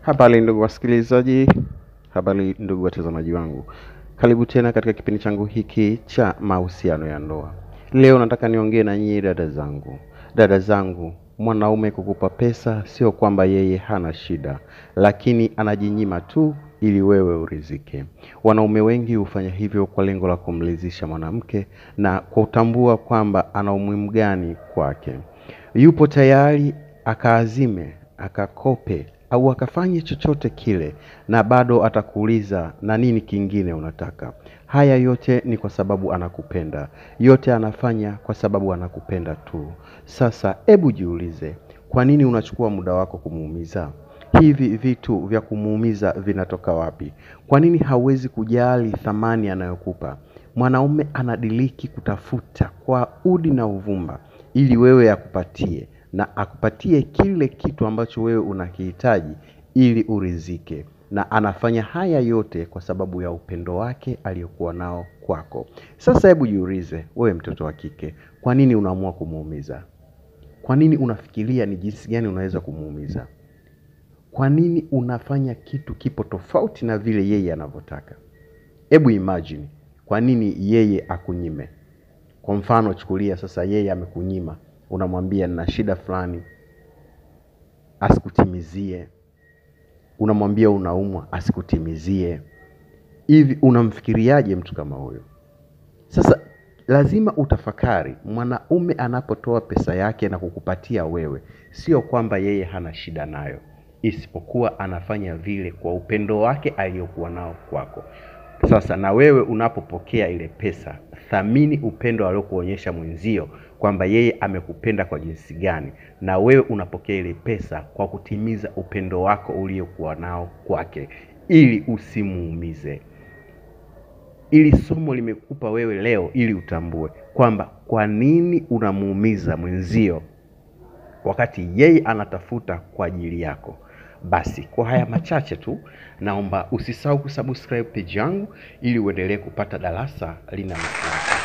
Habari ndugu wasikilizaji, habari ndugu watazamaji wangu. Karibu tena katika kipindi changu hiki cha mahusiano ya ndoa. Leo nataka niongee na nyinyi dada zangu. Dada zangu, mwanaume kukupa pesa sio kwamba yeye hana shida, lakini anajinyima tu ili wewe urizike. Wanaume wengi hufanya hivyo kwa lengo la kumridhisha mwanamke na kutambua kwamba ana umuhimu gani kwake. Yupo tayari akaazime, akakope au akafanye chochote kile na bado atakuuliza na nini kingine unataka. Haya yote ni kwa sababu anakupenda. Yote anafanya kwa sababu anakupenda tu. Sasa hebu jiulize, kwa nini unachukua muda wako kumuumiza? Hivi vitu vya kumuumiza vinatoka wapi? Kwa nini hawezi kujali thamani anayokupa? Mwanaume anadiliki kutafuta kwa udi na uvumba ili wewe akupatie, na akupatie kile kitu ambacho wewe unakihitaji ili urizike. Na anafanya haya yote kwa sababu ya upendo wake aliyokuwa nao kwako. Sasa hebu jiulize, wewe mtoto wa kike, kwa nini unaamua kumuumiza? Kwa nini unafikiria ni jinsi gani unaweza kumuumiza? Kwa nini unafanya kitu kipo tofauti na vile yeye anavyotaka? Hebu imagine, kwa nini yeye akunyime? Kwa mfano chukulia sasa yeye amekunyima, unamwambia nina shida fulani, asikutimizie. Unamwambia unaumwa, asikutimizie. Hivi unamfikiriaje mtu kama huyo? Sasa lazima utafakari, mwanaume anapotoa pesa yake na kukupatia wewe, sio kwamba yeye hana shida nayo, isipokuwa anafanya vile kwa upendo wake aliyokuwa nao kwako. Sasa na wewe unapopokea ile pesa, thamini upendo aliokuonyesha mwenzio kwamba yeye amekupenda kwa jinsi gani, na wewe unapokea ile pesa kwa kutimiza upendo wako uliokuwa nao kwake ili usimuumize. Ili somo limekupa wewe leo ili utambue kwamba kwa nini unamuumiza mwenzio wakati yeye anatafuta kwa ajili yako. Basi kwa haya machache tu, naomba usisahau kusubscribe page yangu ili uendelee kupata darasa linalofuata.